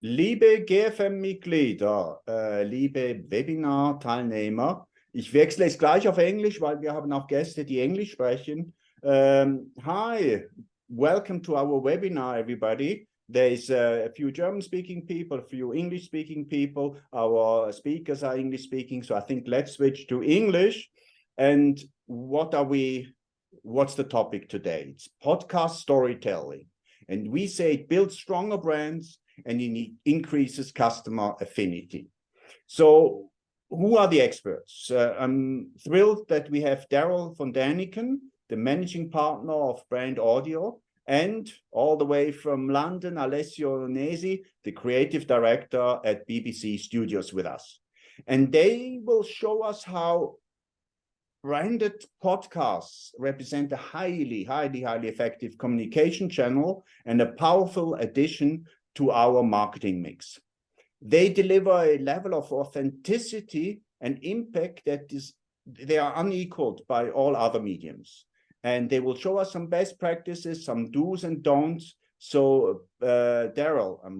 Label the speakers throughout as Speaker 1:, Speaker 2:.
Speaker 1: Liebe GFM-Mitglieder, liebe Webinar-Teilnehmer, ich wechsle jetzt gleich auf Englisch, weil wir haben auch Gäste, die Englisch sprechen. Hi, welcome to our webinar, everybody. There is a few German-speaking people, a few English-speaking people. Our speakers are English-speaking, so I think let's switch to English. And what's the topic today? It's podcast storytelling. And we say it builds stronger brands and it increases customer affinity. So who are the experts? I'm thrilled that we have Darryl von Däniken, the managing partner of BrandAudio, and all the way from London, Alessio Nesi, the creative director at BBC Studios with us. And they will show us how branded podcasts represent a highly effective communication channel and a powerful addition to our marketing mix. They deliver a level of authenticity and impact they are unequaled by all other mediums. And they will show us some best practices, some do's and don'ts. So Darryl, I'm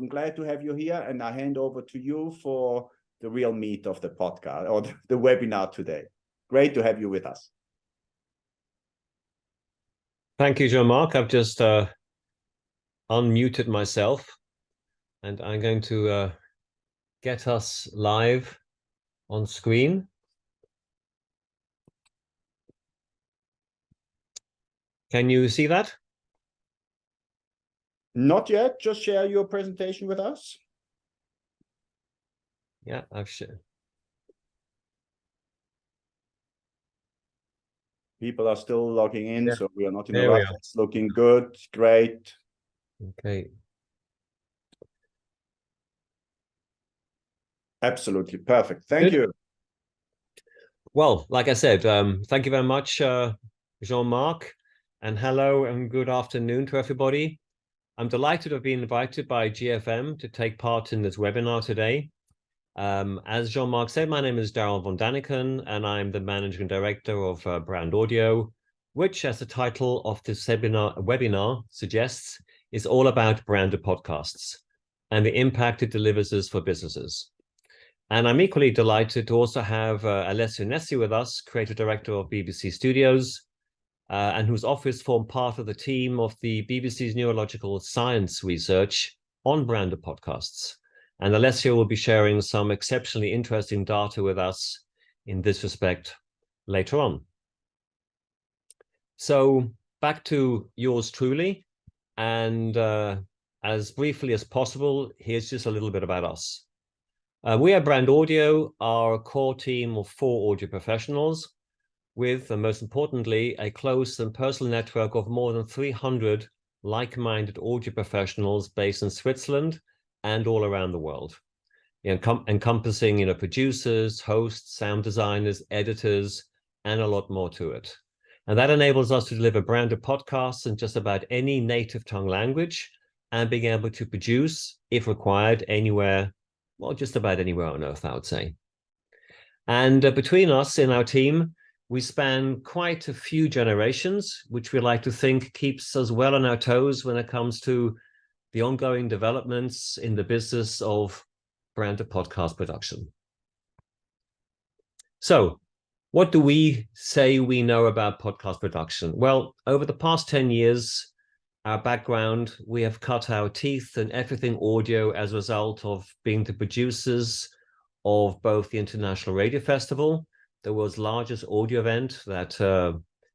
Speaker 1: glad to have you here, and I hand over to you for the real meat of the podcast or the webinar today. Great to have you with us.
Speaker 2: Thank you, Jean-Marc. I've just unmuted myself, and I'm going to get us live on screen. Can you see that?
Speaker 1: Not yet. Just share your presentation with us.
Speaker 2: Yeah, I've shared.
Speaker 1: People are still logging in,
Speaker 2: Yeah.
Speaker 1: so we are not in a rush. It's looking good. Great.
Speaker 2: Okay.
Speaker 1: Absolutely perfect. Thank you.
Speaker 2: Well, like I said, thank you very much, Jean-Marc, and hello and good afternoon to everybody. I'm delighted to have been invited by GFM to take part in this webinar today. As Jean-Marc said, my name is Darryl von Däniken, and I'm the Managing Director of BrandAudio, which, as the title of this webinar suggests, is all about branded podcasts and the impact it delivers us for businesses. And I'm equally delighted to also have Alessio Nesi with us, Creative Director of BBC Studios, and whose office formed part of the team of the BBC's neurological science research on branded podcasts. And Alessio will be sharing some exceptionally interesting data with us in this respect later on. So back to yours truly, and as briefly as possible, here's just a little bit about us. We at BrandAudio are a core team of 4 audio professionals with, and most importantly, a close and personal network of more than 300 like-minded audio professionals based in Switzerland and all around the world, encompassing producers, hosts, sound designers, editors, and a lot more to it. And that enables us to deliver branded podcasts in just about any native tongue language and being able to produce, if required, anywhere, well, just about anywhere on earth, I would say. And between us in our team, we span quite a few generations, which we like to think keeps us well on our toes when it comes to the ongoing developments in the business of branded podcast production. So, what do we say we know about podcast production? Well, over the past 10 years, our background, we have cut our teeth in everything audio as a result of being the producers of both the International Radio Festival, the world's largest audio event that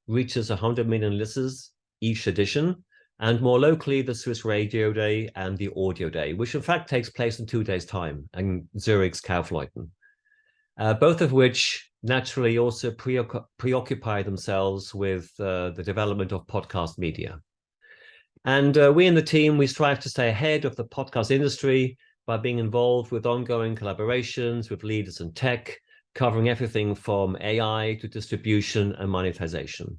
Speaker 2: reaches 100 million listeners each edition, and more locally, the Swiss Radio Day and the Audio Day, which in fact takes place in 2 days' time in Zurich's Kaufleuten, both of which naturally also preoccupy themselves with the development of podcast media. And we in the team, we strive to stay ahead of the podcast industry by being involved with ongoing collaborations with leaders in tech, covering everything from AI to distribution and monetization.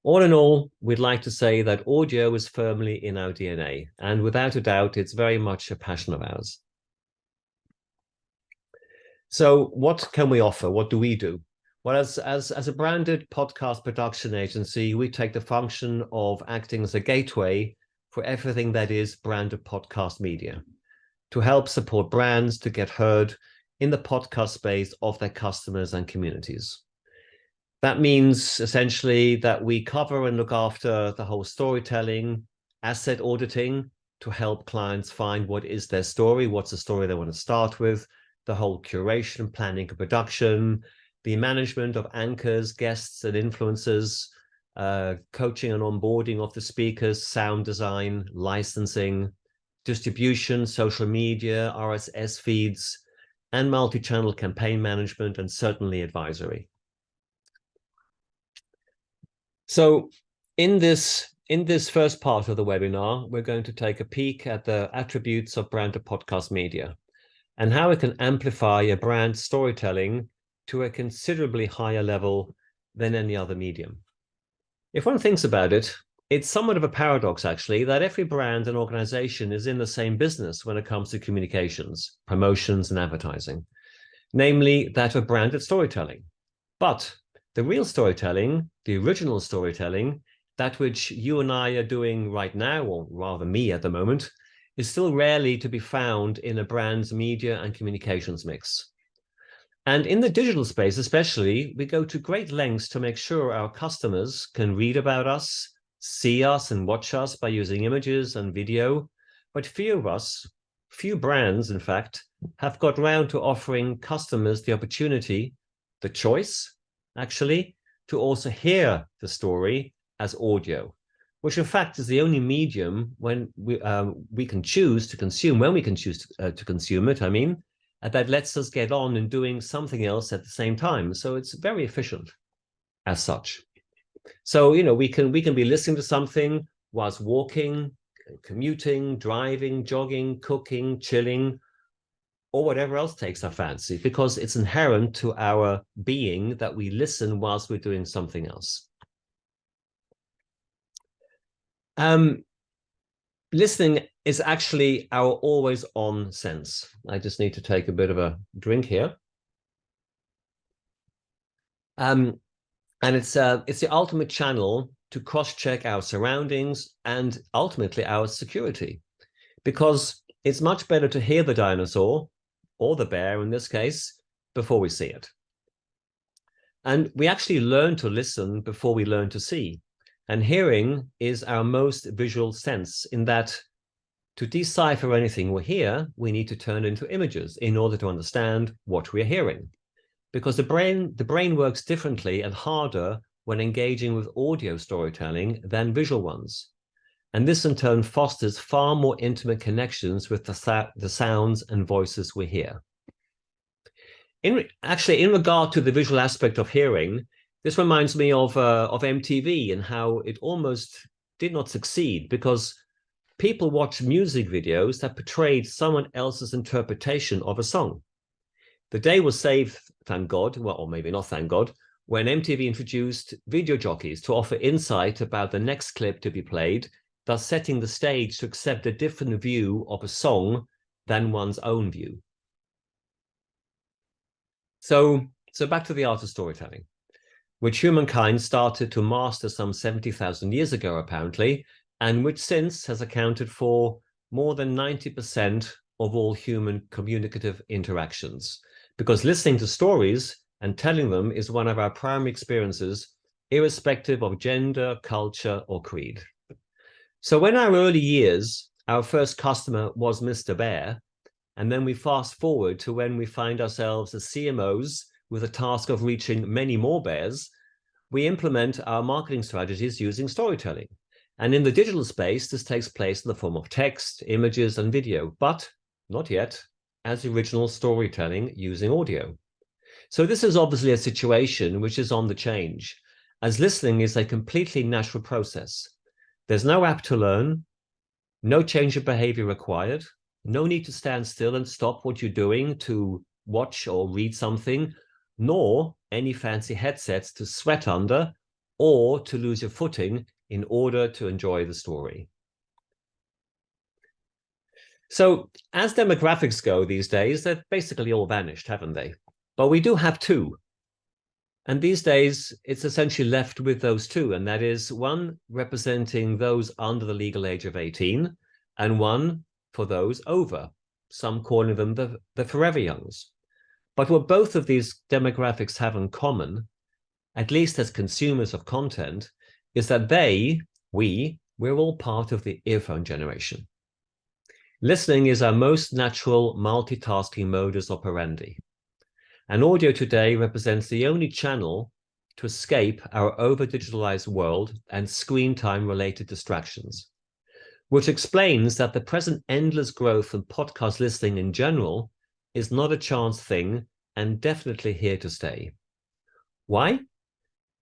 Speaker 2: All in all, we'd like to say that audio is firmly in our DNA, and without a doubt, it's very much a passion of ours. So what can we offer? What do we do? Well, as a branded podcast production agency, we take the function of acting as a gateway for everything that is branded podcast media, to help support brands to get heard in the podcast space of their customers and communities. That means essentially that we cover and look after the whole storytelling, asset auditing to help clients find what is their story, what's the story they want to start with, the whole curation, planning, and production, the management of anchors, guests, and influencers, coaching and onboarding of the speakers, sound design, licensing, distribution, social media, RSS feeds, and multi-channel campaign management, and certainly advisory. So in this first part of the webinar, we're going to take a peek at the attributes of branded podcast media and how it can amplify a brand's storytelling to a considerably higher level than any other medium. If one thinks about it, it's somewhat of a paradox, actually, that every brand and organization is in the same business when it comes to communications, promotions, and advertising, namely that of branded storytelling. But the real storytelling, the original storytelling, that which you and I are doing right now, or rather me at the moment, is still rarely to be found in a brand's media and communications mix. And in the digital space especially, we go to great lengths to make sure our customers can read about us, see us and watch us by using images and video. But few brands, in fact, have got round to offering customers the opportunity, the choice, actually, to also hear the story as audio, which in fact is the only medium when we can choose to consume, when we can choose to consume it, that lets us get on and doing something else at the same time. So it's very efficient as such. So, we can be listening to something whilst walking, commuting, driving, jogging, cooking, chilling, or whatever else takes our fancy, because it's inherent to our being that we listen whilst we're doing something else. Listening is actually our always on sense. I just need to take a bit of a drink here. And it's the ultimate channel to cross-check our surroundings and ultimately our security, because it's much better to hear the dinosaur, or the bear in this case, before we see it. And we actually learn to listen before we learn to see. And hearing is our most visual sense, in that to decipher anything we hear, we need to turn into images in order to understand what we're hearing. Because the brain works differently and harder when engaging with audio storytelling than visual ones. And this in turn fosters far more intimate connections with the sounds and voices we hear. In regard to the visual aspect of hearing, this reminds me of MTV and how it almost did not succeed, because people watched music videos that portrayed someone else's interpretation of a song. The day was saved, thank God, well, or maybe not thank God, when MTV introduced video jockeys to offer insight about the next clip to be played, thus setting the stage to accept a different view of a song than one's own view. So back to the art of storytelling, which humankind started to master some 70,000 years ago, apparently, and which since has accounted for more than 90% of all human communicative interactions. Because listening to stories and telling them is one of our primary experiences, irrespective of gender, culture, or creed. So when our early years, our first customer was Mr. Bear, and then we fast forward to when we find ourselves as CMOs with a task of reaching many more bears, we implement our marketing strategies using storytelling. And in the digital space, this takes place in the form of text, images, and video, but not yet as original storytelling using audio. So this is obviously a situation which is on the change, as listening is a completely natural process. There's no app to learn, no change of behavior required, no need to stand still and stop what you're doing to watch or read something, nor any fancy headsets to sweat under or to lose your footing in order to enjoy the story. So as demographics go these days, they've basically all vanished, haven't they? But we do have two. And these days, it's essentially left with those two, and that is one representing those under the legal age of 18, and one for those over, some calling them the forever youngs. But what both of these demographics have in common, at least as consumers of content, is that we're all part of the earphone generation. Listening is our most natural multitasking modus operandi. And audio today represents the only channel to escape our over-digitalized world and screen time related distractions, which explains that the present endless growth in podcast listening in general is not a chance thing and definitely here to stay. Why?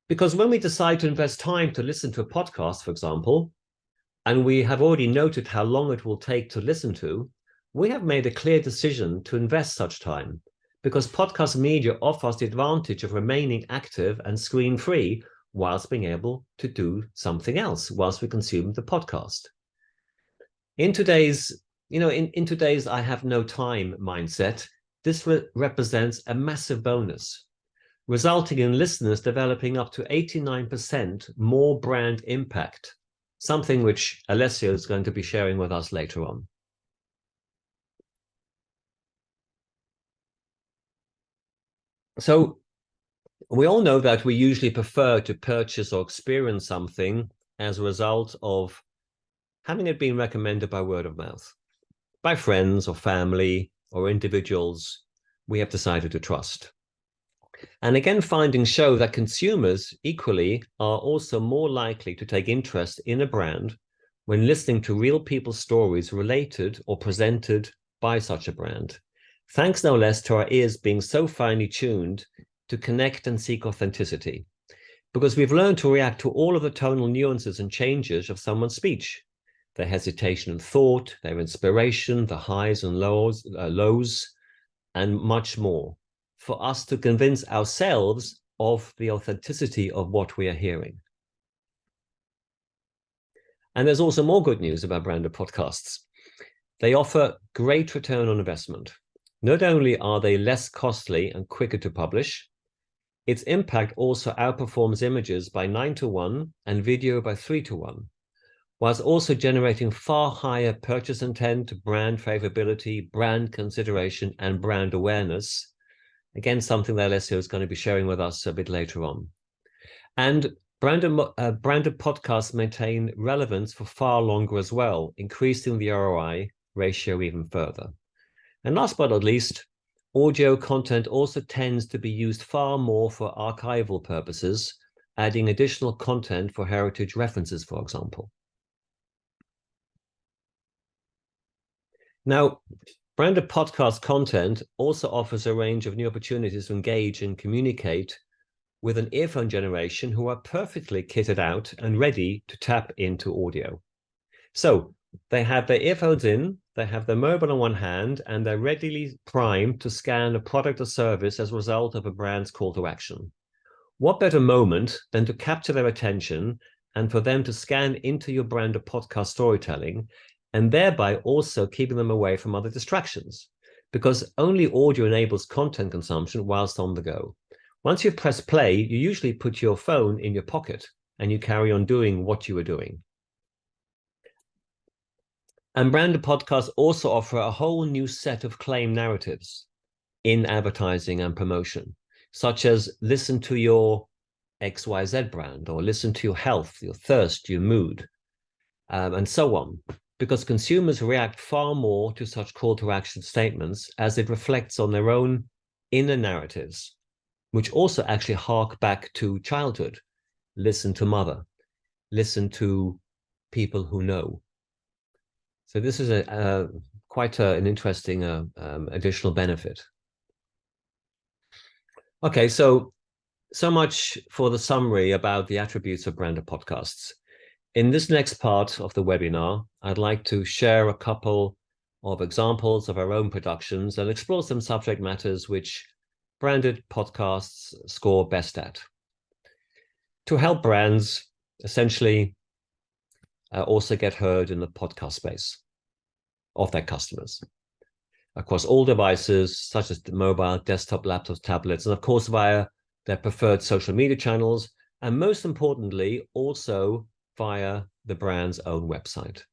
Speaker 2: Because when we decide to invest time to listen to a podcast, for example, and we have already noted how long it will take to listen to, we have made a clear decision to invest such time, because podcast media offers the advantage of remaining active and screen-free whilst being able to do something else whilst we consume the podcast. In today's I have no time mindset, this represents a massive bonus, resulting in listeners developing up to 89% more brand impact, something which Alessio is going to be sharing with us later on. So we all know that we usually prefer to purchase or experience something as a result of having it been recommended by word of mouth, by friends or family or individuals we have decided to trust. And again, findings show that consumers equally are also more likely to take interest in a brand when listening to real people's stories related or presented by such a brand. Thanks no less to our ears being so finely tuned to connect and seek authenticity, because we've learned to react to all of the tonal nuances and changes of someone's speech, their hesitation and thought, their inspiration, the highs and lows, and much more, for us to convince ourselves of the authenticity of what we are hearing. And there's also more good news about branded podcasts. They offer great return on investment. Not only are they less costly and quicker to publish, its impact also outperforms images by 9-to-1 and video by 3-to-1, whilst also generating far higher purchase intent, brand favorability, brand consideration, and brand awareness. Again, something that Alessio is going to be sharing with us a bit later on. And branded podcasts maintain relevance for far longer as well, increasing the ROI ratio even further. And last but not least, audio content also tends to be used far more for archival purposes, adding additional content for heritage references, for example. Now, branded podcast content also offers a range of new opportunities to engage and communicate with an earphone generation who are perfectly kitted out and ready to tap into audio. So they have their earphones in, they have their mobile on one hand, and they're readily primed to scan a product or service as a result of a brand's call to action. What better moment than to capture their attention and for them to scan into your branded podcast storytelling, and thereby also keeping them away from other distractions, because only audio enables content consumption whilst on the go. Once you've pressed play, you usually put your phone in your pocket and you carry on doing what you were doing. And branded podcasts also offer a whole new set of claim narratives in advertising and promotion, such as listen to your XYZ brand, or listen to your health, your thirst, your mood, and so on, because consumers react far more to such call to action statements as it reflects on their own inner narratives, which also actually hark back to childhood. Listen to mother, listen to people who know. So this is quite an interesting additional benefit. Okay, so much for the summary about the attributes of branded podcasts. In this next part of the webinar, I'd like to share a couple of examples of our own productions and explore some subject matters which branded podcasts score best at, to help brands essentially also get heard in the podcast space of their customers across all devices, such as mobile, desktop, laptops, tablets, and of course via their preferred social media channels, and most importantly, also via the brand's own website.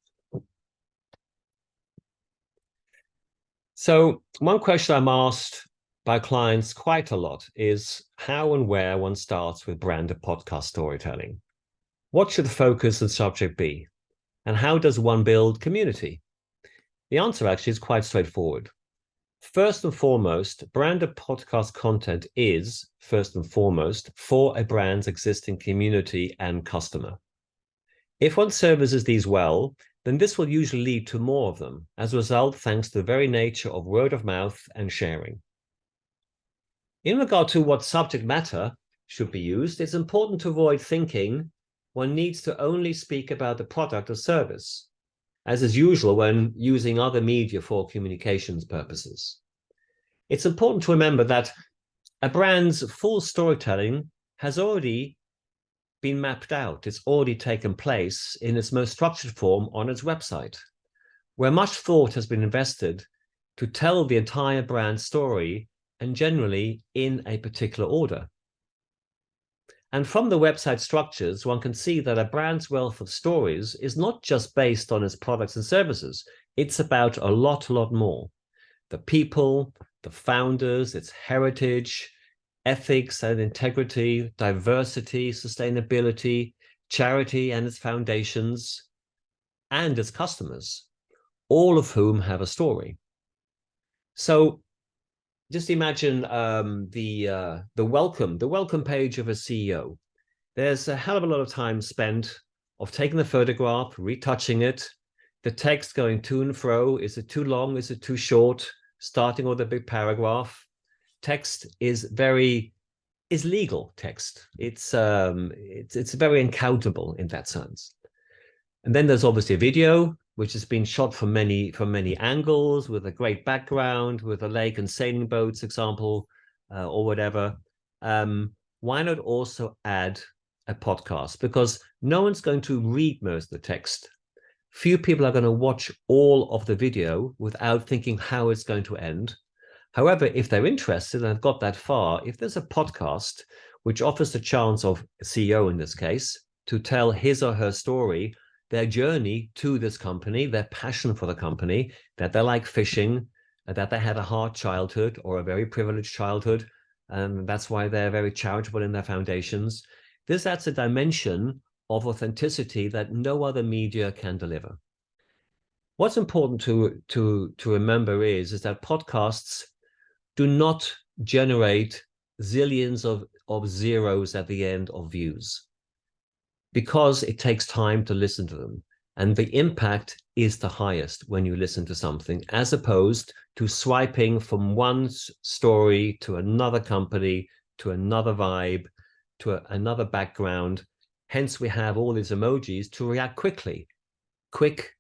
Speaker 2: So one question I'm asked by clients quite a lot is how and where one starts with branded podcast storytelling. What should the focus and subject be? And how does one build community? The answer actually is quite straightforward. First and foremost, branded podcast content is, first and foremost, for a brand's existing community and customer. If one services these well, then this will usually lead to more of them, as a result, thanks to the very nature of word of mouth and sharing. In regard to what subject matter should be used, it's important to avoid thinking one needs to only speak about the product or service, as is usual when using other media for communications purposes. It's important to remember that a brand's full storytelling has already been mapped out. It's already taken place in its most structured form on its website, where much thought has been invested to tell the entire brand story, and generally in a particular order. And from the website structures, one can see that a brand's wealth of stories is not just based on its products and services. It's about a lot more. The people, the founders, its heritage, ethics and integrity, diversity, sustainability, charity and its foundations, and its customers, all of whom have a story. So just imagine the welcome page of a CEO. There's a hell of a lot of time spent of taking the photograph, retouching it, the text going to and fro. Is it too long? Is it too short? Starting with a big paragraph. Text is legal text. It's very uncountable in that sense. And then there's obviously a video, which has been shot from many angles, with a great background, with a lake and sailing boats example, or whatever. Why not also add a podcast? Because no one's going to read most of the text. Few people are going to watch all of the video without thinking how it's going to end. However, if they're interested and have got that far, if there's a podcast which offers the chance of a CEO in this case to tell his or her story, their journey to this company, their passion for the company, that they like fishing, that they had a hard childhood or a very privileged childhood, and that's why they're very charitable in their foundations. This adds a dimension of authenticity that no other media can deliver. What's important to remember is that podcasts do not generate zillions of zeros at the end of views, because it takes time to listen to them. And the impact is the highest when you listen to something, as opposed to swiping from one story to another company, to another vibe, to another background. Hence, we have all these emojis to react quickly. Quick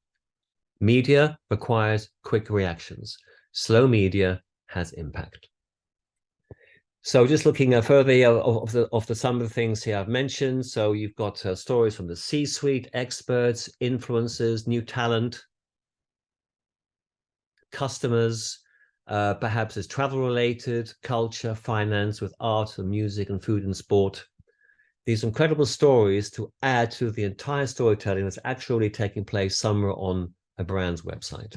Speaker 2: media requires quick reactions. Slow media has impact. So just looking further of some of the things here I've mentioned. So you've got stories from the C-suite, experts, influencers, new talent, customers, perhaps it's travel related, culture, finance, with art and music and food and sport. These incredible stories to add to the entire storytelling that's actually taking place somewhere on a brand's website.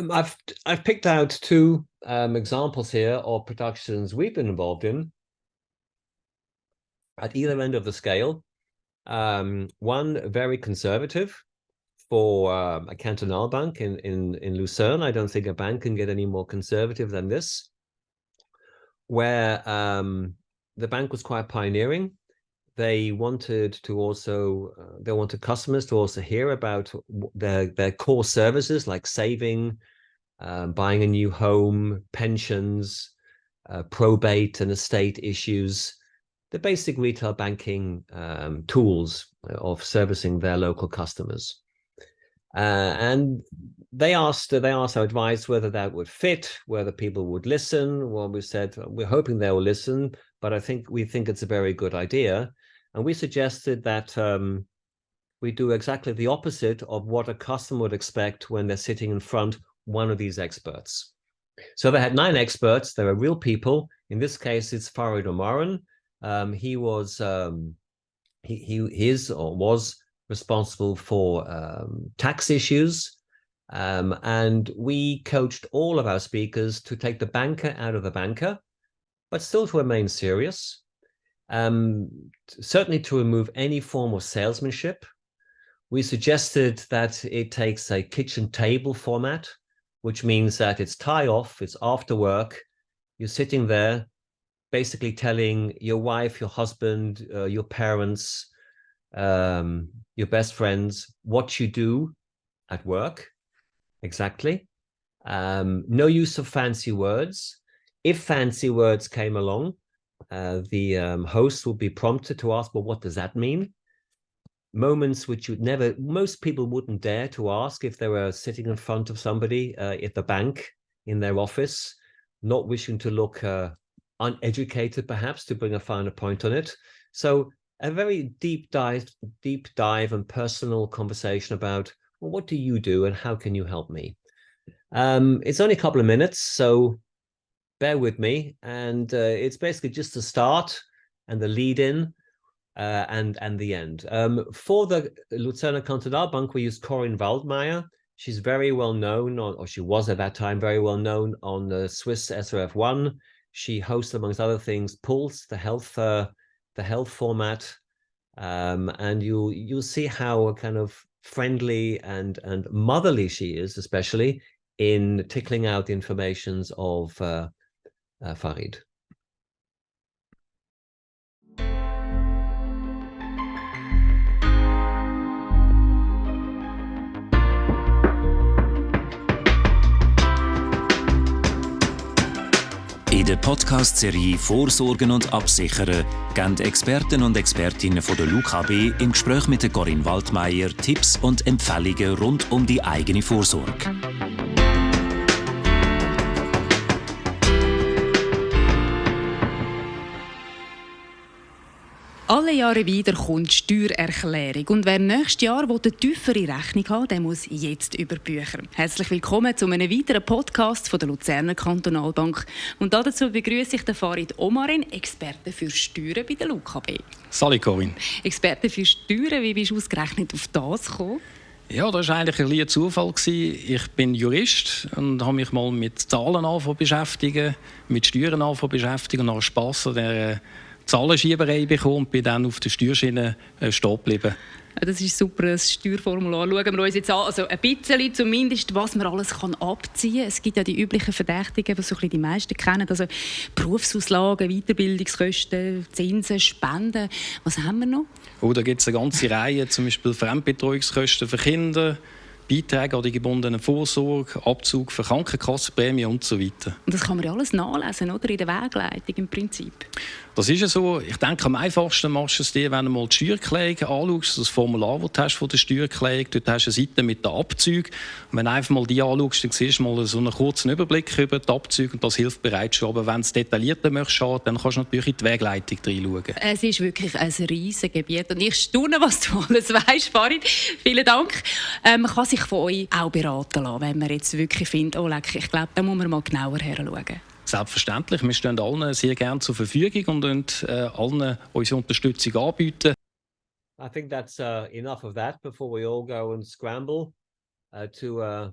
Speaker 2: I've picked out two examples here of productions we've been involved in at either end of the scale. One very conservative for a cantonal bank in Lucerne. I don't think a bank can get any more conservative than this, where the bank was quite pioneering. They wanted customers to also hear about their core services like saving, buying a new home, pensions, probate and estate issues, the basic retail banking tools of servicing their local customers. And they asked our advice whether that would fit, whether people would listen. Well, we said, we're hoping they will listen, but we think it's a very good idea. And we suggested that we do exactly the opposite of what a customer would expect when they're sitting in front of one of these experts. So they had 9 experts. They were real people. In this case, it's Farid Omaran. He was was responsible for tax issues. And we coached all of our speakers to take the banker out of the banker, but still to remain serious. Certainly to remove any form of salesmanship. We suggested that it takes a kitchen table format, which means that it's tie off, it's after work, you're sitting there basically telling your wife, your husband, your parents, your best friends what you do at work, exactly. No use of fancy words. If fancy words came along, the host would be prompted to ask, well, what does that mean? Moments which most people wouldn't dare to ask if they were sitting in front of somebody at the bank in their office, not wishing to look uneducated, perhaps, to bring a finer point on it. So a very deep dive and personal conversation about, well, what do you do and how can you help me? It's only a couple of minutes, so bear with me. And it's basically just the start and the lead in. And the end. For the Luzerner Kantonalbank, we used Corinne Waldmeier. She's very well known, or she was at that time very well known on the Swiss SRF1. She hosts, amongst other things, Pulse, the health format, and you'll see how kind of friendly and motherly she is, especially in tickling out the informations of Farid.
Speaker 3: In der Podcast-Serie Vorsorgen und Absichern geben Experten und Expertinnen von der LUKB im Gespräch mit der Corinne Waldmeier Tipps und Empfehlungen rund um die eigene Vorsorge.
Speaker 4: Alle Jahre wieder kommt die Steuererklärung. Und wer nächstes Jahr eine tiefere Rechnung haben will, der muss jetzt über die Bücher. Herzlich willkommen zu einem weiteren Podcast von der Luzerner Kantonalbank. Und dazu begrüße ich den Farid Omaran, Experte für Steuern bei der LUKB.
Speaker 5: Salut Corinne.
Speaker 4: Experte für Steuern, wie bist du ausgerechnet auf das gekommen?
Speaker 5: Ja, das war eigentlich ein Zufall. Ich bin Jurist und habe mich mal mit Zahlen beschäftigt, mit Steuern beschäftigt und habe Spass an der Zahlenschieberei bekommen und bin dann auf der Steuerschiene stehen geblieben.
Speaker 4: Ja, das ist super, das Steuerformular. Schauen wir uns jetzt an, also ein bisschen zumindest, was man alles abziehen kann. Es gibt ja die üblichen Verdächtigen, die so die meisten kennen, also Berufsauslagen, Weiterbildungskosten, Zinsen, Spenden. Was haben wir noch?
Speaker 5: Oh, da gibt es eine ganze Reihe, zum Beispiel Fremdbetreuungskosten für Kinder, Beiträge an die gebundene Vorsorge, Abzug für Krankenkassenprämien und so weiter. Und
Speaker 4: das kann man ja alles nachlesen, oder? In der Wegleitung im Prinzip.
Speaker 5: Das ist ja so. Ich denke, am einfachsten machst du es dir, wenn du mal die Steuererklärung anschaust, das Formular, das du hast von der Steuererklärung, dort hast du eine Seite mit den Abzügen. Und wenn du einfach mal die anschaust, dann siehst du mal so einen kurzen Überblick über die Abzüge und das hilft bereits schon. Aber wenn du es detaillierter möchtest, dann kannst du natürlich in die Wegleitung reinschauen. Es
Speaker 4: ist wirklich ein riesiges Gebiet und ich staune, was du alles weißt, Farid. Vielen Dank. Man kann sich von euch auch beraten lassen, wenn man jetzt wirklich findet, oh leck, ich glaube, da muss man mal genauer hinschauen.
Speaker 5: Selbstverständlich. Wir stehen allen sehr gerne zur Verfügung und allen unsere Unterstützung anbieten.
Speaker 2: I think that's enough of that before we all go and scramble to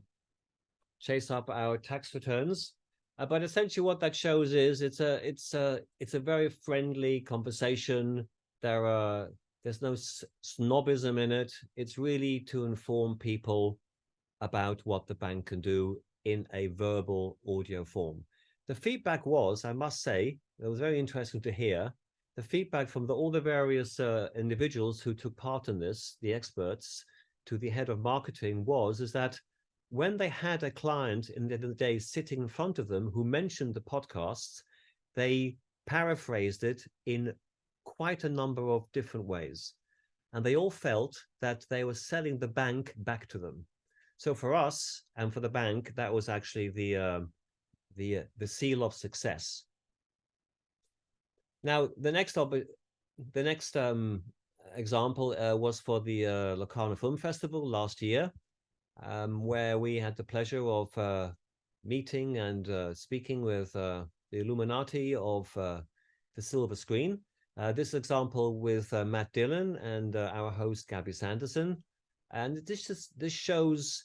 Speaker 2: chase up our tax returns. But essentially, what that shows is it's a very friendly conversation. There's no snobism in it. It's really to inform people about what the bank can do in a verbal audio form. The feedback was, I must say, it was very interesting to hear, the feedback from all the various individuals who took part in this, the experts, to the head of marketing is that when they had a client in the day sitting in front of them who mentioned the podcasts, they paraphrased it in quite a number of different ways. And they all felt that they were selling the bank back to them. So for us and for the bank, that was actually the seal of success. Now, the next example was for the Locarno Film Festival last year, where we had the pleasure of meeting and speaking with the Illuminati of the silver screen. This example with Matt Dillon and our host Gabby Sanderson, and this shows.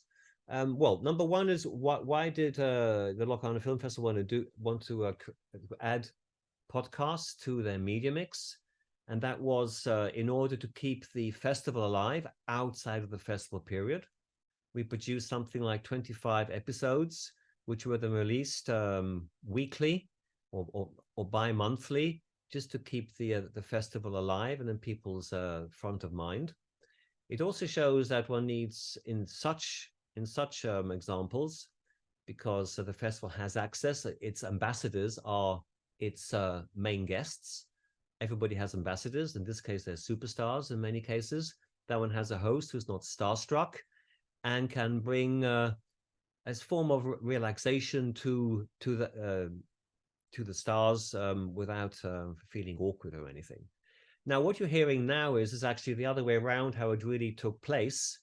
Speaker 2: Well, number one is why did the Locarno Film Festival want to add podcasts to their media mix? And that was in order to keep the festival alive outside of the festival period. We produced something like 25 episodes, which were then released weekly or bi-monthly, just to keep the festival alive and in people's front of mind. It also shows that one needs in such examples, because the festival has access, its ambassadors are its main guests. Everybody has ambassadors. In this case, they're superstars in many cases. That one has a host who's not starstruck and can bring as form of relaxation to the stars without feeling awkward or anything. Now, what you're hearing now is actually the other way around. How it really took place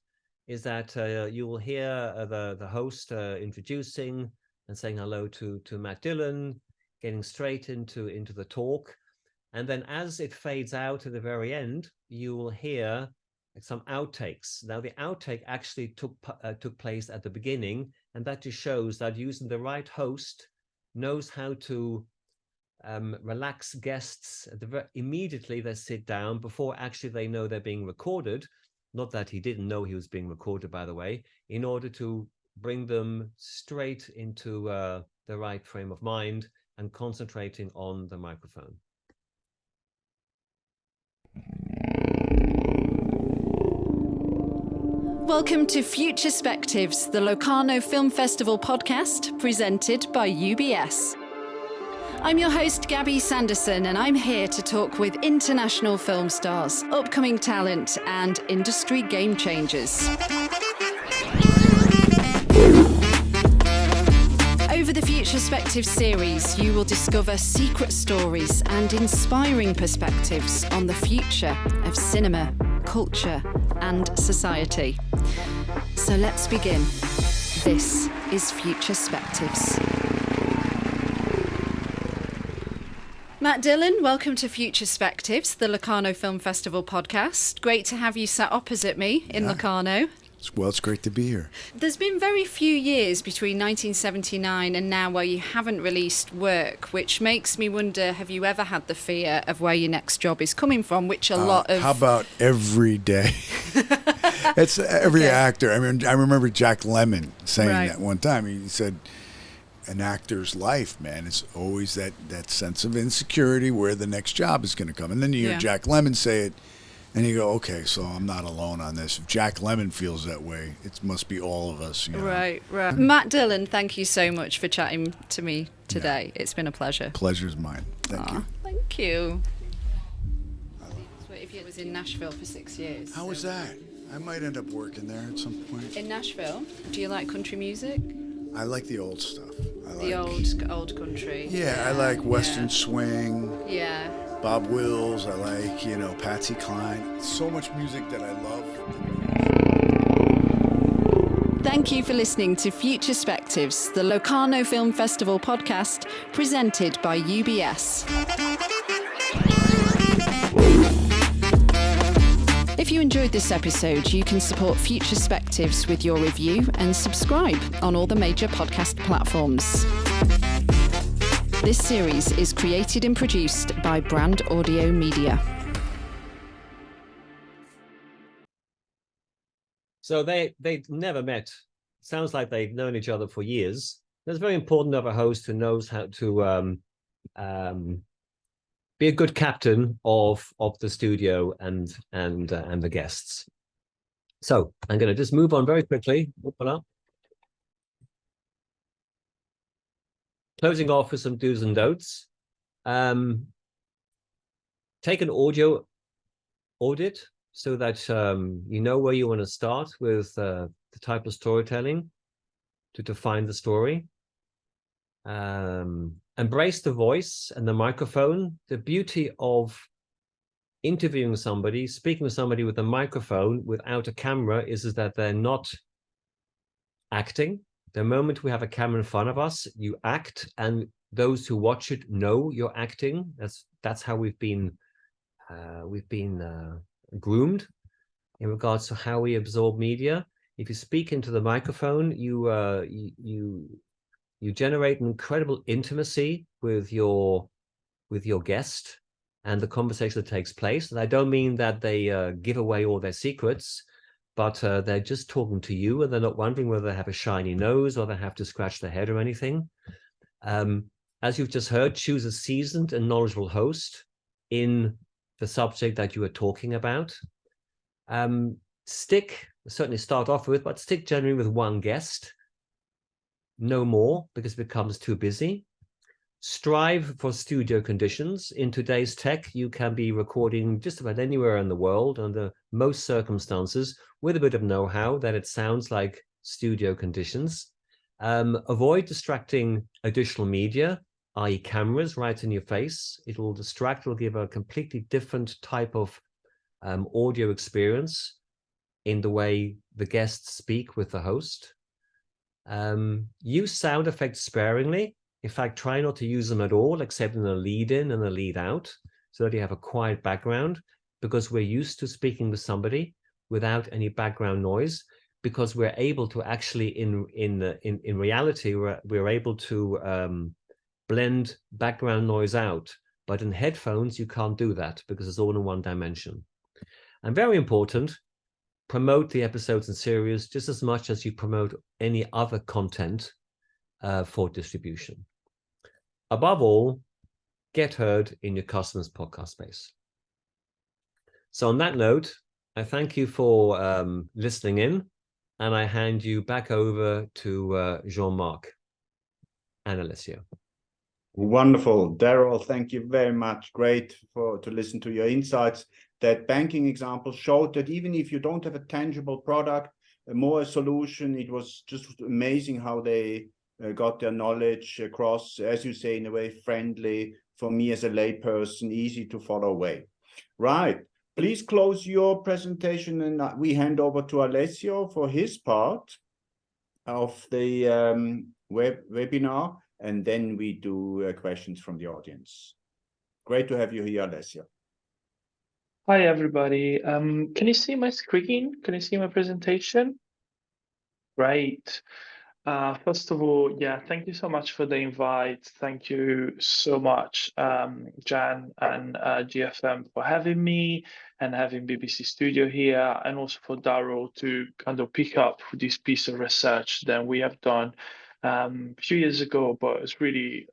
Speaker 2: is that you will hear the host introducing and saying hello to Matt Dillon, getting straight into the talk. And then as it fades out at the very end, you will hear some outtakes. Now, the outtake actually took place at the beginning, and that just shows that using the right host knows how to relax guests immediately they sit down before actually they know they're being recorded. Not that he didn't know he was being recorded, by the way, in order to bring them straight into the right frame of mind and concentrating on the microphone.
Speaker 6: Welcome to Future Perspectives, the Locarno Film Festival podcast presented by UBS. I'm your host, Gabby Sanderson, and I'm here to talk with international film stars, upcoming talent, and industry game changers. Over the Future Perspectives series, you will discover secret stories and inspiring perspectives on the future of cinema, culture, and society. So let's begin. This is Future Perspectives. Matt Dillon, welcome to Future Perspectives, the Locarno Film Festival podcast. Great to have you sat opposite me in Locarno.
Speaker 7: Well, it's great to be here.
Speaker 6: There's been very few years between 1979 and now where you haven't released work, which makes me wonder, have you ever had the fear of where your next job is coming from, which a lot of...
Speaker 7: How about every day? It's every actor. I mean, I remember Jack Lemmon saying that one time. He said, an actor's life, man, it's always that sense of insecurity where the next job is going to come. And then you hear Jack Lemmon say it, and you go, okay, so I'm not alone on this. If Jack Lemmon feels that way, it must be all of us. You know?
Speaker 6: Right. Matt Dillon, thank you so much for chatting to me today. Yeah. It's been a pleasure.
Speaker 7: Pleasure's mine. Thank you.
Speaker 6: Thank you. If you was in Nashville for 6 years.
Speaker 7: How was that? I might end up working there at some point.
Speaker 6: In Nashville? Do you like country music?
Speaker 7: I like the old stuff.
Speaker 6: Old country.
Speaker 7: Yeah, I like Western swing.
Speaker 6: Yeah.
Speaker 7: Bob Wills, I like, Patsy Cline. So much music that I love.
Speaker 6: Thank you for listening to Future Perspectives, the Locarno Film Festival podcast presented by UBS. If you enjoyed this episode, you can support Future Perspectives with your review and subscribe on all the major podcast platforms. This series is created and produced by BrandAudio Media.
Speaker 2: So they never met. Sounds like they've known each other for years. It's very important to have a host who knows how to be a good captain of the studio and the guests. So I'm going to just move on very quickly. Open up. Closing off with some do's and don'ts. Take an audio audit so that you know where you want to start with the type of storytelling to define the story. Embrace the voice and the microphone. The beauty of interviewing somebody, speaking with somebody with a microphone without a camera is that they're not acting. The moment we have a camera in front of us, you act, and those who watch it know you're acting. That's how we've been groomed in regards to how we absorb media. If you speak into the microphone, you generate an incredible intimacy with your guest and the conversation that takes place. And I don't mean that they give away all their secrets, but they're just talking to you, and they're not wondering whether they have a shiny nose or they have to scratch their head or anything. As you've just heard, choose a seasoned and knowledgeable host in the subject that you are talking about. Certainly start off with, but stick generally with one guest, no more, because it becomes too busy. Strive for studio conditions. In today's tech, you can be recording just about anywhere in the world under most circumstances with a bit of know-how that it sounds like studio conditions. Avoid distracting additional media, i.e. cameras right in your face. It will distract, it will give a completely different type of audio experience in the way the guests speak with the host. Use sound effects sparingly. In fact, try not to use them at all, except in a lead in and a lead out, so that you have a quiet background, because we're used to speaking with somebody without any background noise, because we're able to actually, in reality, we're able to blend background noise out. But in headphones, you can't do that because it's all in one dimension. And very important, promote the episodes and series just as much as you promote any other content for distribution. Above all, get heard in your customer's podcast space. So on that note, I thank you for listening in, and I hand you back over to Jean-Marc and Alessio.
Speaker 1: Wonderful. Darryl, thank you very much. Great to listen to your insights. That banking example showed that even if you don't have a tangible product, more a solution, it was just amazing how they got their knowledge across, as you say, in a way friendly for me as a layperson, easy to follow way. Right. Please close your presentation, and we hand over to Alessio for his part of the webinar, and then we do questions from the audience. Great to have you here, Alessio.
Speaker 8: Hi, everybody. Can you see my screen? Can you see my presentation? Great. First of all, yeah, thank you so much for the invite. Thank you so much, Jan and GFM, for having me and having BBC Studio here, and also for Darryl to kind of pick up this piece of research that we have done a few years ago, but it's really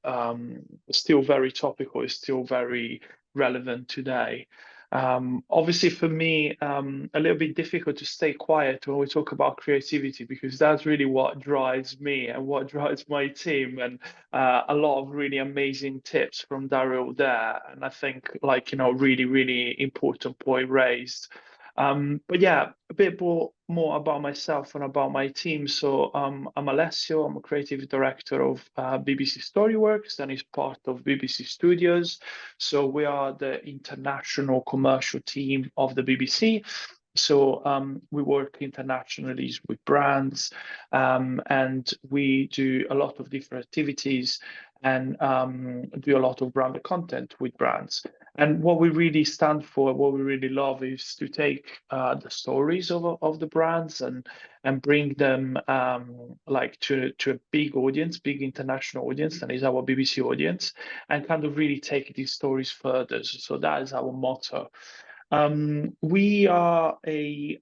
Speaker 8: still very topical, it's still very relevant today. Obviously for me, a little bit difficult to stay quiet when we talk about creativity, because that's really what drives me and what drives my team, and a lot of really amazing tips from Darryl there. And I think, like, you know, really, really important point raised. But yeah, a bit more about myself and about my team. So I'm Alessio. I'm a creative director of BBC Storyworks, and is part of BBC Studios. So we are the international commercial team of the BBC. So we work internationally with brands, and we do a lot of different activities and do a lot of branded content with brands. And what we really stand for, what we really love, is to take the stories of the brands and bring them like to a big audience, big international audience, that is our BBC audience, and kind of really take these stories further. So that is our motto. We are a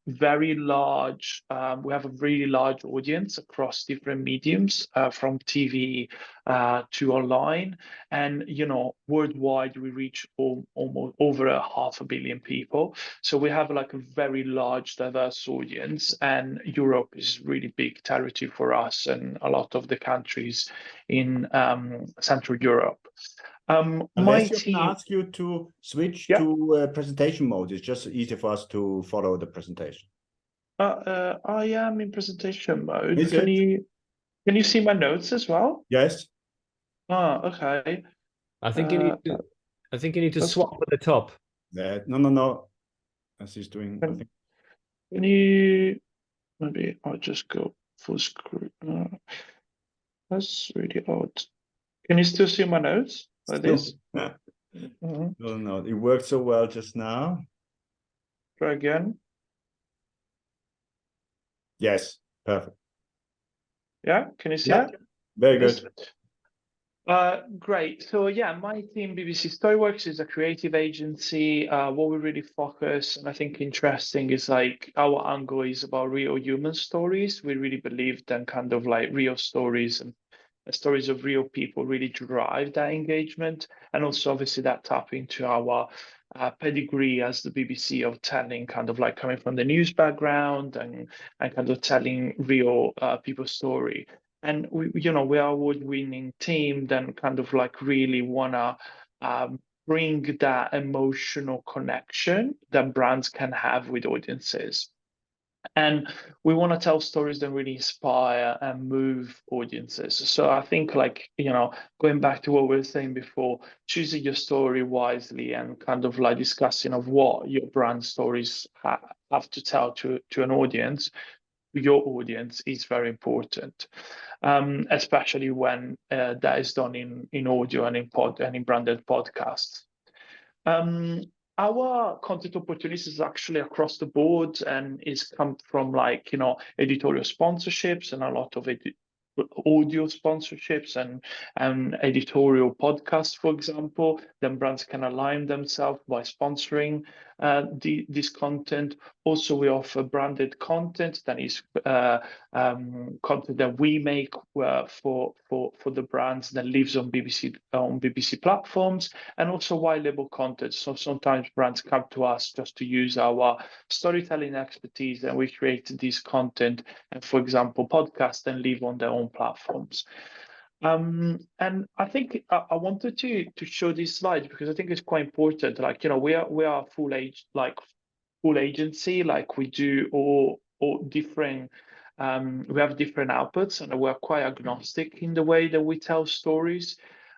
Speaker 8: very large, we have a really large audience across different mediums, from TV to online, and, you know, worldwide we reach almost over 500 million people. So we have like a very large, diverse audience, and Europe is really big territory for us, and a lot of the countries in Central Europe. My team.
Speaker 1: Can I ask you to switch to presentation mode? It's just easy for us to follow the presentation.
Speaker 8: I am in presentation mode. Can you see my notes as well?
Speaker 1: Yes.
Speaker 8: Okay.
Speaker 2: I think you need to swap at the top.
Speaker 1: No. As he's doing. I think.
Speaker 8: Can you? Maybe I'll just go full screen. That's really odd. Can you still see my notes like this?
Speaker 1: No, no, it worked so well just now.
Speaker 8: Try again.
Speaker 1: Yes, perfect.
Speaker 8: Yeah, can you see
Speaker 1: Yeah,
Speaker 8: that?
Speaker 1: very good.
Speaker 8: Great. So yeah, my team, BBC Storyworks, is a creative agency. What we really focus, and I think interesting, is like our angle is about real human stories. We really believe that kind of like real stories and stories of real people really drive that engagement, and also obviously that tap into our pedigree as the BBC of telling, kind of like coming from the news background and kind of telling real people's story. And we are award-winning team that kind of like really wanna bring that emotional connection that brands can have with audiences. And we want to tell stories that really inspire and move audiences. So I think, like, going back to what we were saying before, choosing your story wisely and kind of like discussing of what your brand stories have to tell to an audience, your audience, is very important, especially when that is done in audio and in branded podcasts. Our content opportunities is actually across the board, and it's come from like, editorial sponsorships and a lot of audio sponsorships and editorial podcasts, for example. Then brands can align themselves by sponsoring this content. Also, we offer branded content, that is content that we make for the brands that lives on BBC platforms, and also white label content. So sometimes brands come to us just to use our storytelling expertise, and we create this content, and for example, podcast, and live on their own platforms. And I think I wanted to show this slide because I think it's quite important. Like, we are full agency. Like, we do all different. We have different outputs, and we're quite agnostic in the way that we tell stories.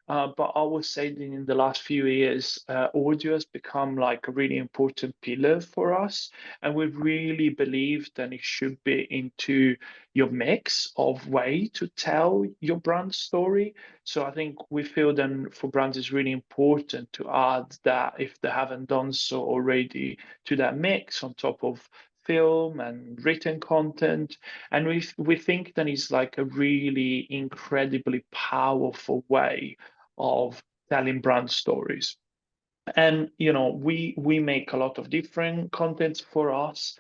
Speaker 8: But I would say that in the last few years, audio has become like a really important pillar for us. And we really believe that it should be into your mix of way to tell your brand story. So I think we feel then for brands it's really important to add that, if they haven't done so already, to that mix on top of film and written content. And we think that is like a really incredibly powerful way of telling brand stories. And we make a lot of different contents for us.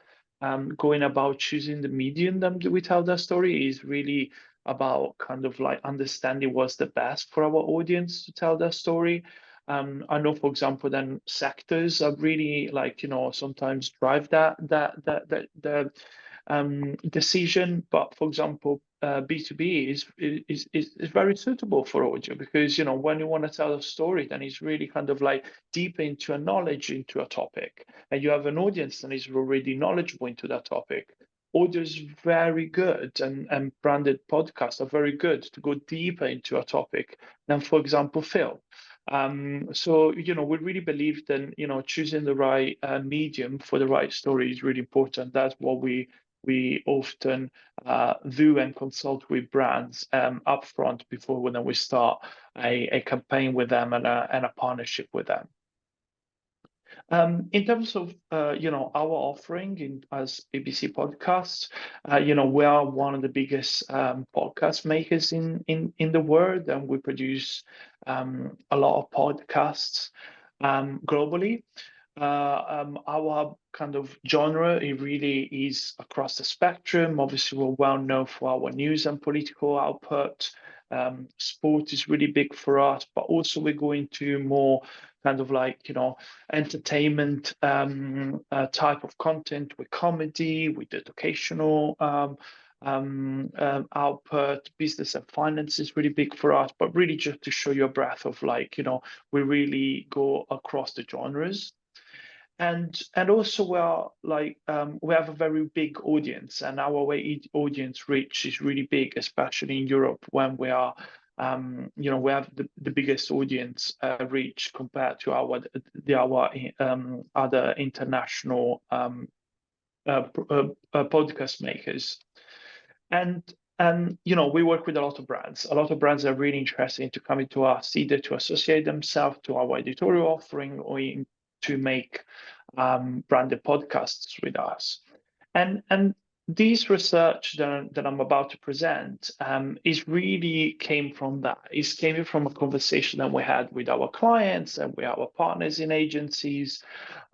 Speaker 8: Going about choosing the medium that we tell that story is really about kind of like understanding what's the best for our audience to tell that story. I know, for example, then sectors are really like, sometimes drive that decision. But for example, B2B is very suitable for audio, because when you want to tell a story, then it's really kind of like deep into a knowledge into a topic, and you have an audience that is already knowledgeable into that topic. Audio is very good, and branded podcasts are very good to go deeper into a topic than, for example, film. So we really believe that choosing the right medium for the right story is really important. That's what we often do and consult with brands upfront before when we start a campaign with them and a partnership with them. In terms of our offering as BBC Podcasts, we are one of the biggest podcast makers in the world, and we produce a lot of podcasts globally. Our kind of genre, it really is across the spectrum. Obviously, we're well known for our news and political output. Sport is really big for us, but also we go into more kind of like entertainment type of content, with comedy, with educational output. Business and finance is really big for us, but really just to show you a breadth of like we really go across the genres. And also we are like we have a very big audience, and our audience reach is really big, especially in Europe, when we are we have the biggest audience reach compared to our other international podcast makers. And we work with a lot of brands. A lot of brands are really interested to coming to us either to associate themselves to our editorial offering or to make branded podcasts with us. And this research that I'm about to present is really came from that. It came from a conversation that we had with our clients and with our partners in agencies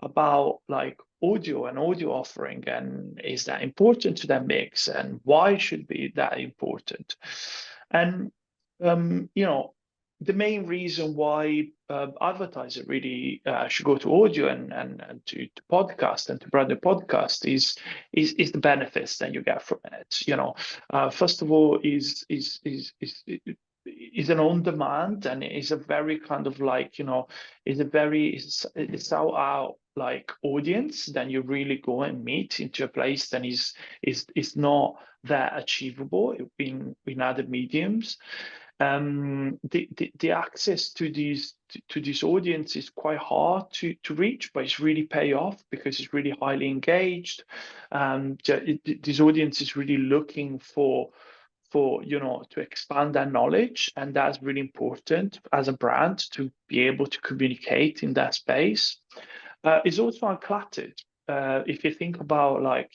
Speaker 8: about like audio and audio offering, and is that important to that mix, and why should be that important? And the main reason why advertiser really should go to audio and to podcast and to branded podcast is the benefits that you get from it. First of all, is an on demand, and is a very kind of like it's our like audience. Then you really go and meet into a place that is not that achievable in other mediums. The access to this audience is quite hard to reach, but it's really pay off because it's really highly engaged. This audience is really looking for to expand their knowledge, and that's really important as a brand to be able to communicate in that space. It's also uncluttered. If you think about like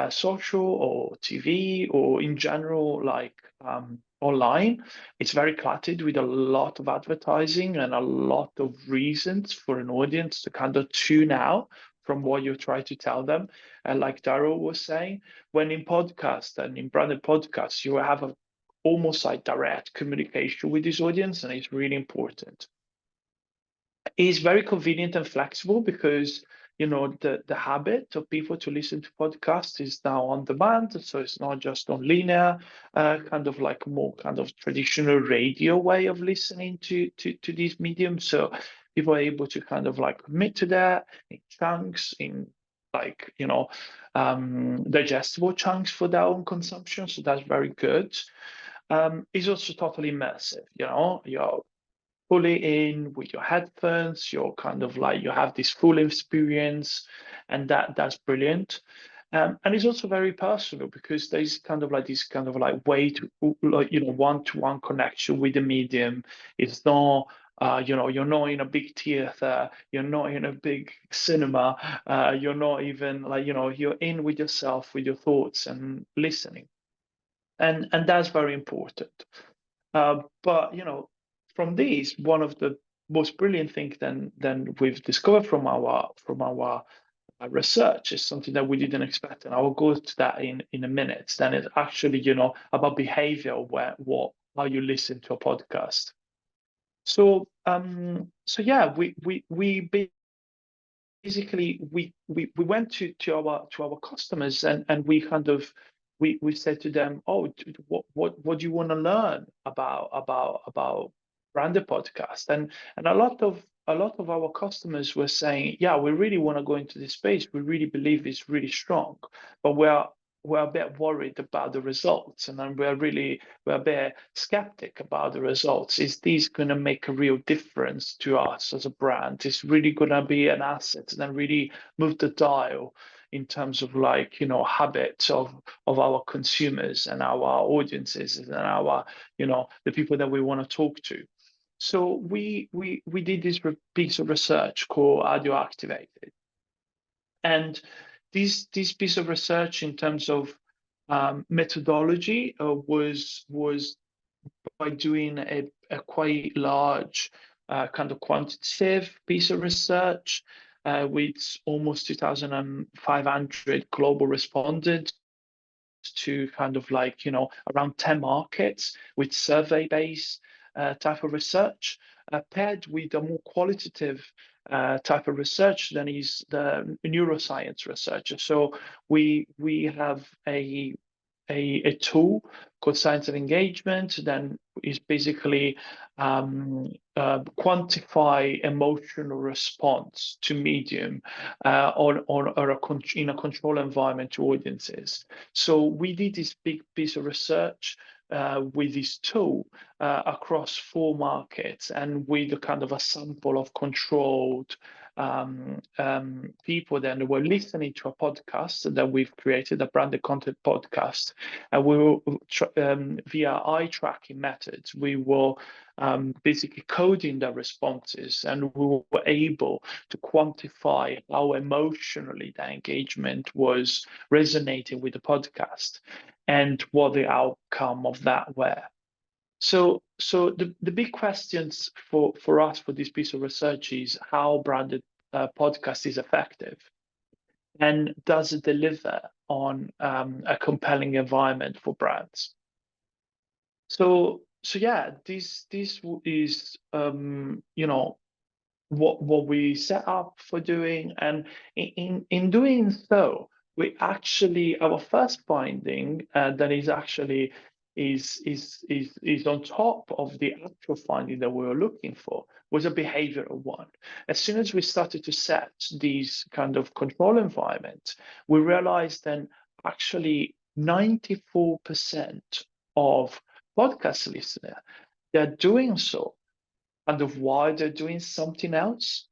Speaker 8: social or TV or in general like online, it's very cluttered with a lot of advertising and a lot of reasons for an audience to kind of tune out from what you try to tell them. And like Darryl was saying, when in podcast and in branded podcasts, you have almost like direct communication with this audience, and it's really important. It's very convenient and flexible because the habit of people to listen to podcasts is now on demand, so it's not just on linear, kind of like more kind of traditional radio way of listening to these mediums. So people are able to kind of like commit to that in chunks, in like digestible chunks for their own consumption. So that's very good. It's also totally immersive. You're fully in with your headphones, you're kind of like you have this full experience, and that's brilliant. And it's also very personal because there's kind of like this kind of like way to like one-to-one connection with the medium. It's not you're not in a big theater, you're not in a big cinema, you're not even like you're in with yourself, with your thoughts and listening, and that's very important. But from these, one of the most brilliant things then we've discovered from our research is something that we didn't expect, and I will go to that in a minute. Then it's actually about behavior, how you listen to a podcast. So yeah, we basically we went to our customers and we kind of we said to them, oh, what do you want to learn about branded podcast? And a lot of our customers were saying, yeah, we really want to go into this space. We really believe it's really strong, but we're a bit worried about the results, and then we're a bit skeptic about the results. Is this going to make a real difference to us as a brand? Is really going to be an asset and then really move the dial in terms of like habits of our consumers and our audiences and our the people that we want to talk to? So we did this piece of research called AudioActivated, and this piece of research in terms of methodology was by doing a quite large kind of quantitative piece of research with almost 2,500 global respondents to kind of like around 10 markets with survey-based type of research, paired with a more qualitative type of research than is the neuroscience research. So we have a tool called Science of Engagement. Then is basically quantify emotional response to medium in a control environment to audiences. So we did this big piece of research with this tool across 4 markets, and with a kind of a sample of controlled people that were listening to a podcast that we've created, a branded content podcast, and we will via eye tracking methods, we will basically coding the responses, and we were able to quantify how emotionally the engagement was resonating with the podcast and what the outcome of that were. So the big questions for us for this piece of research is how branded podcast is effective, and does it deliver on a compelling environment for brands. So yeah, this is what we set up for doing, and in doing so, we actually, our first finding that is actually is on top of the actual finding that we were looking for, was a behavioral one. As soon as we started to set these kind of control environments, we realized then actually 94% of podcast listeners, they're doing so kind of while they're doing something else.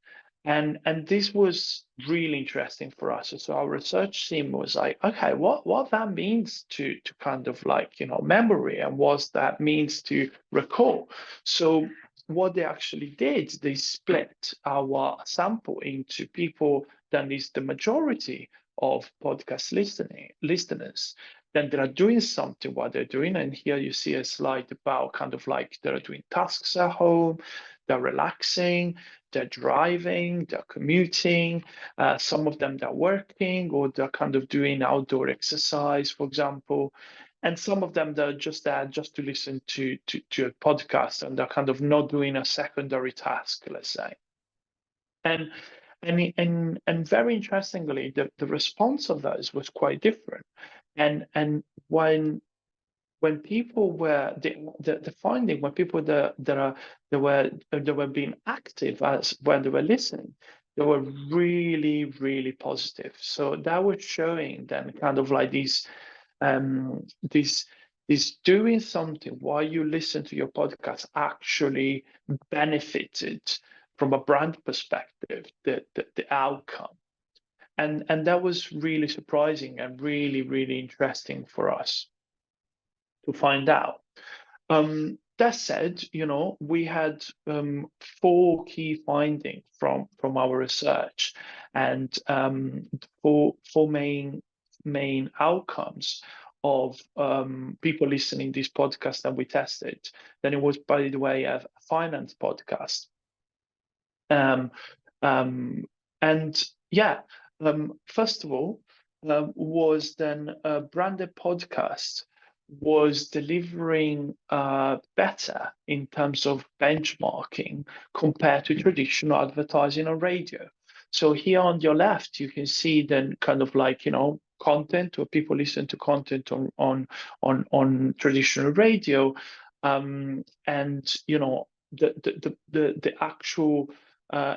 Speaker 8: And this was really interesting for us. So our research team was like, okay, what that means to kind of like, memory, and what that means to recall. So what they actually did, they split our sample into people that is the majority of podcast listeners. Then they are doing something while they're doing. And here you see a slide about kind of like they're doing tasks at home, they're relaxing, they're driving, they're commuting, some of them they're working, or they're kind of doing outdoor exercise, for example. And some of them they're just there just to listen to a podcast, and they're kind of not doing a secondary task, let's say. And very interestingly, the response of those was quite different. And when people were the finding, when people that were being active as when they were listening, they were really, really positive. So that was showing then kind of like this doing something while you listen to your podcast actually benefited from a brand perspective, the outcome. And that was really surprising and really, really interesting for us to find out. That said, we had 4 key findings from our research, and 4 main outcomes of people listening to this podcast that we tested. Then it was, by the way, a finance podcast. First of all, was then a branded podcast was delivering better in terms of benchmarking compared to traditional advertising on radio. So here on your left, you can see then kind of like, content, or people listen to content on traditional radio, and the actual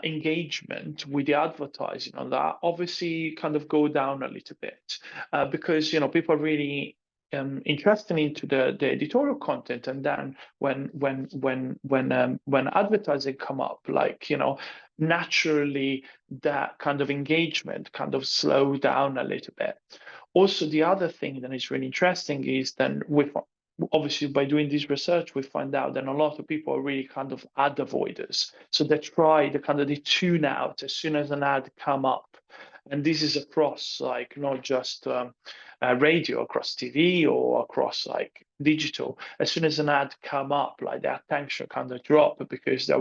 Speaker 8: engagement with the advertising on that obviously kind of go down a little bit, because people are really interested into the editorial content, and then when advertising come up, like naturally that kind of engagement kind of slow down a little bit. Also, the other thing that is really interesting is then obviously by doing this research, we find out that a lot of people are really kind of ad avoiders. So they tune out as soon as an ad come up. And this is across like not just radio, across TV or across like digital. As soon as an ad come up, like their attention kind of drop, because they're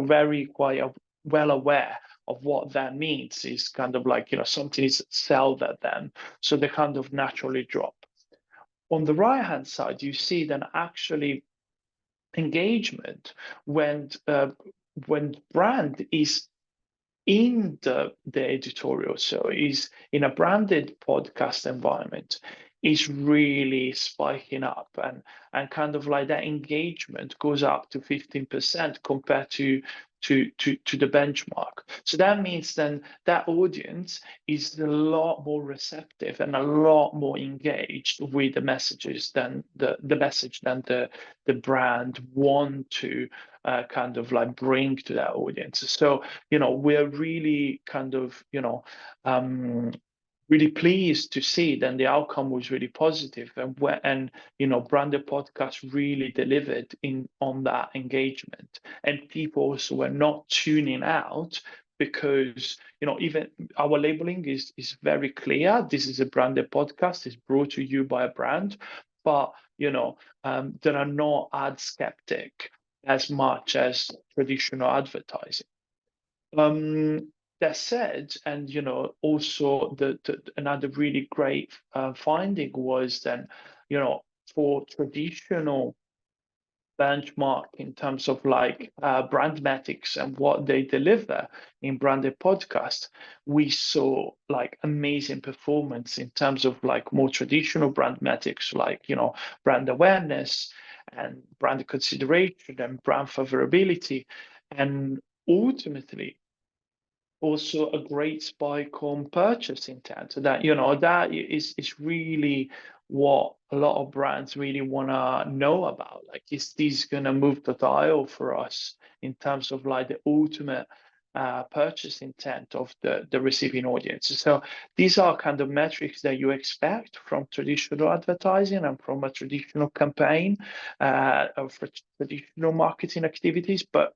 Speaker 8: quite well aware of what that means. Is kind of like, something is sold at them. So they kind of naturally drop. On the right-hand side, you see then actually engagement when brand is in the editorial, so is in a branded podcast environment, is really spiking up, and kind of like that engagement goes up to 15% compared to to the benchmark. So that means then that audience is a lot more receptive and a lot more engaged with the messages than the message than the brand want to kind of like bring to that audience. So, we're really kind of, really pleased to see that the outcome was really positive, and Branded Podcast really delivered on that engagement, and people also were not tuning out because even our labeling is very clear. This is a branded podcast. It's brought to you by a brand, but there are no ad skeptic as much as traditional advertising. That said, and also another really great finding was then, for traditional benchmark in terms of like brand metrics and what they deliver in Branded Podcast, we saw like amazing performance in terms of like more traditional brand metrics, like brand awareness and brand consideration and brand favorability, and ultimately also a great spike on purchase intent. So that that is really what a lot of brands really want to know about. Like, is this going to move the dial for us in terms of like the ultimate purchase intent of the receiving audience? So these are kind of metrics that you expect from traditional advertising and from a traditional campaign for traditional marketing activities, but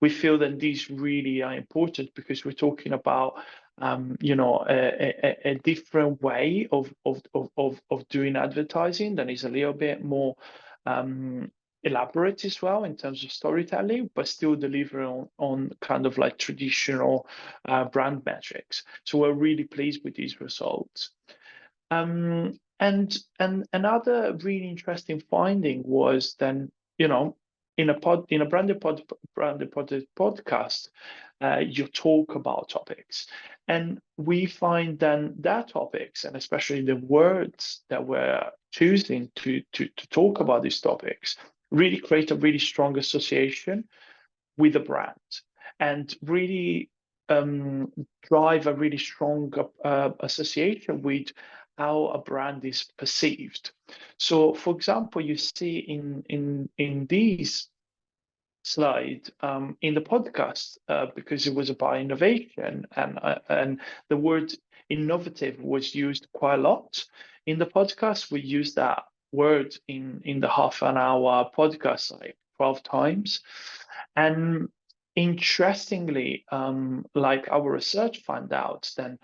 Speaker 8: we feel that these really are important because we're talking about a different way of doing advertising that is a little bit more elaborate as well in terms of storytelling, but still delivering on kind of like traditional brand metrics. So we're really pleased with these results. And another really interesting finding was then, in a branded podcast, you talk about topics, and we find then that topics, and especially the words that we're choosing to talk about these topics, really create a really strong association with the brand, and really drive a really strong association with how a brand is perceived. So, for example, you see in these slide in the podcast, because it was about innovation, and the word innovative was used quite a lot in the podcast. We used that word in the half an hour podcast like 12 times, and interestingly, like our research found out, then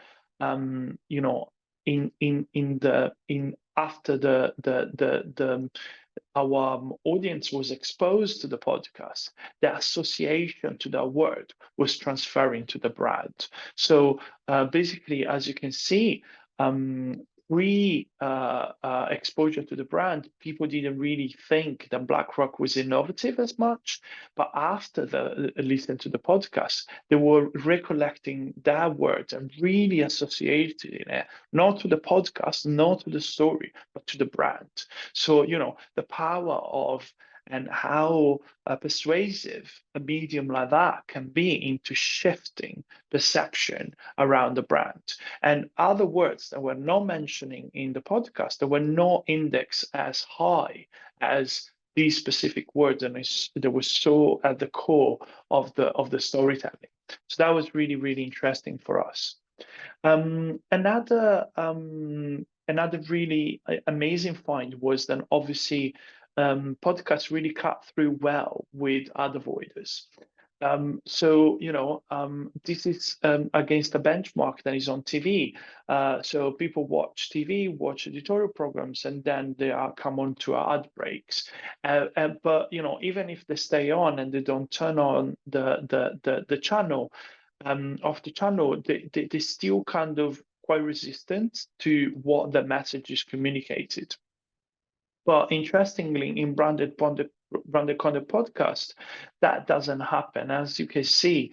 Speaker 8: after our audience was exposed to the podcast, the association to that word was transferring to the brand. So basically, as you can see, exposure to the brand, people didn't really think that BlackRock was innovative as much, but after listen to the podcast, they were recollecting that word and really associating it, not to the podcast, not to the story, but to the brand. So, the power of and how persuasive a medium like that can be into shifting perception around the brand. And other words that we're not mentioning in the podcast, that were not indexed as high as these specific words, and that was so at the core of the storytelling. So that was really, really interesting for us. Another really amazing find was then obviously podcasts really cut through well with ad avoiders. So this is against a benchmark that is on TV. So people watch TV, watch editorial programs, and then they come on to ad breaks. But even if they stay on and they don't turn on the channel, of the channel, they still kind of quite resistant to what the message is communicated. But interestingly, in branded content podcast, that doesn't happen. As you can see,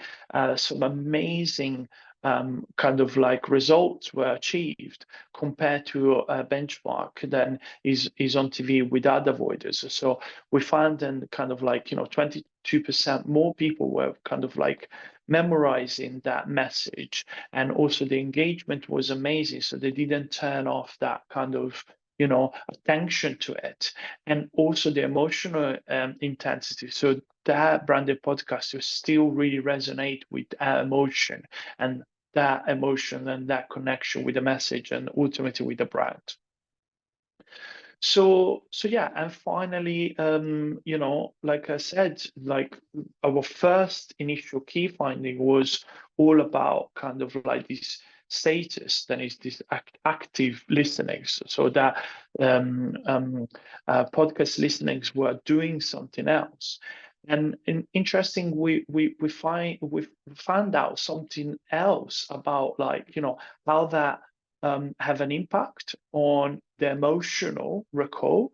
Speaker 8: some amazing kind of like results were achieved compared to a benchmark than is on TV with ad avoiders. So we found then kind of like, 22% more people were kind of like memorizing that message, and also the engagement was amazing. So they didn't turn off that kind of attention to it, and also the emotional intensity. So that branded podcast will still really resonate with emotion, and that emotion and that connection with the message, and ultimately with the brand. So yeah, and finally, like I said, like our first initial key finding was all about kind of like this status, then is this active listenings, so that podcast listenings were doing something else. And interesting, we found out something else about, like, how that have an impact on the emotional recall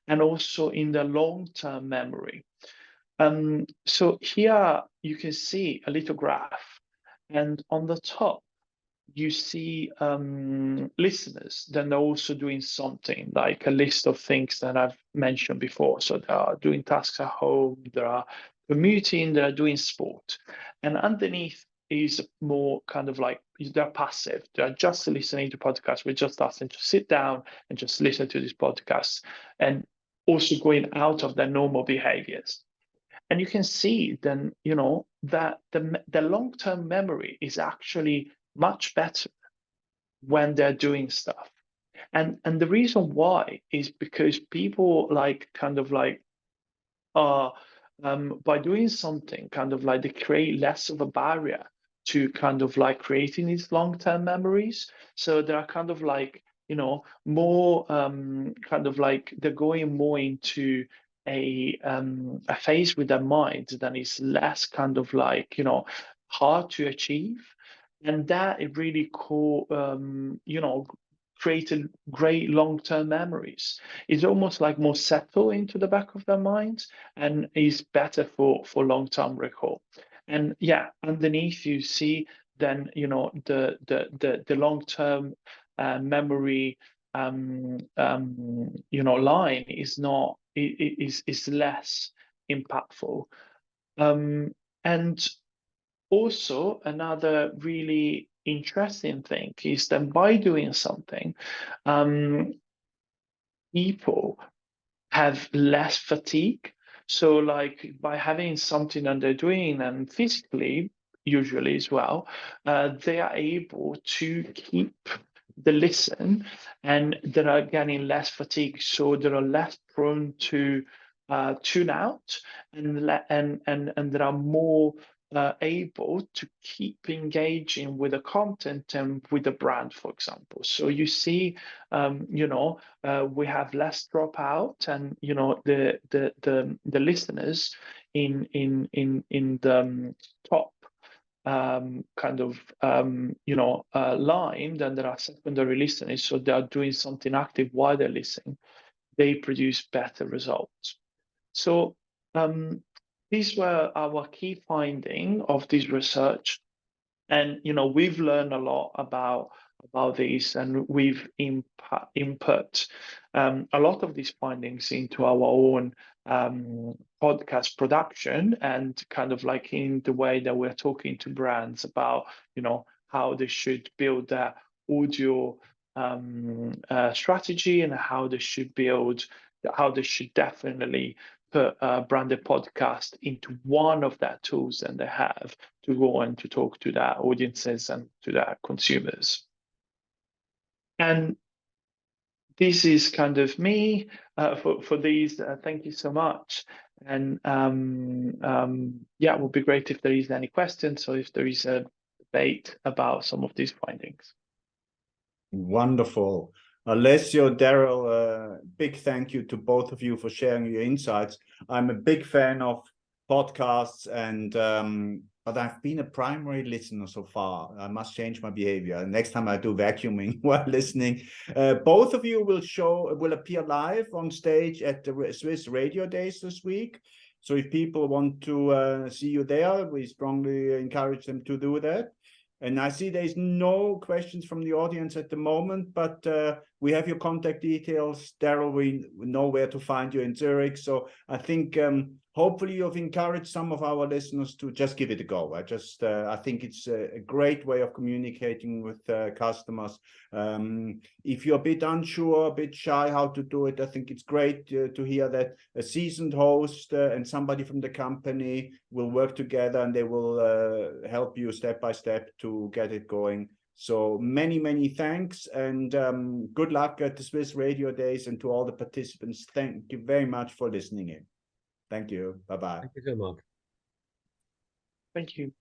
Speaker 8: and also in the long-term memory. So here you can see a little graph, and on the top you see listeners. Then they're also doing something, like a list of things that I've mentioned before. So they are doing tasks at home, they are commuting, they are doing sport. And underneath is more kind of like they're passive. They're just listening to podcasts. We're just asking to sit down and just listen to these podcasts, and also going out of their normal behaviors. And you can see then, that the long-term memory is actually much better when they're doing stuff. And the reason why is because people like kind of like by doing something, kind of like they create less of a barrier to kind of like creating these long-term memories. So they are kind of like, more kind of like they're going more into a phase with their mind that is less kind of like, hard to achieve. And that it really created great long-term memories. It's almost like more settled into the back of their minds, and is better for long-term recall. And yeah, underneath you see then the long-term memory line is not is less impactful. And also another really interesting thing is that by doing something, people have less fatigue. So like by having something that they're doing, and physically usually as well, they are able to keep the listen, and they are getting less fatigue. So they are less prone to tune out, and they are more able to keep engaging with the content and with the brand, for example. So you see, we have less dropout, and the listeners in the top kind of line, then there are secondary listeners, so they are doing something active while they're listening. They produce better results. So these were our key finding of this research, and we've learned a lot about this, and we've input a lot of these findings into our own podcast production, and kind of like in the way that we're talking to brands about how they should build their audio strategy, and how they should definitely put a branded podcast into one of their tools that they have to go and to talk to their audiences and to their consumers. And this is kind of me for these. Thank you so much. And yeah, it would be great if there is any questions, or if there is a debate about some of these findings.
Speaker 1: Wonderful. Alessio, Darryl, big thank you to both of you for sharing your insights. I'm a big fan of podcasts, and but I've been a primary listener so far. I must change my behavior. Next time I do vacuuming while listening. Both of you will appear live on stage at the Swiss Radio Days this week. So if people want to see you there, we strongly encourage them to do that. And I see there's no questions from the audience at the moment, but we have your contact details. Darryl, we know where to find you in Zurich. So I think hopefully you've encouraged some of our listeners to just give it a go. I think it's a great way of communicating with customers. If you're a bit unsure, a bit shy how to do it, I think it's great to hear that a seasoned host and somebody from the company will work together, and they will help you step by step to get it going. So many thanks, and good luck at the Swiss Radio Days, and to all the participants, thank you very much for listening in. Thank you. Bye-bye.
Speaker 2: Thank you so much.
Speaker 8: Thank you.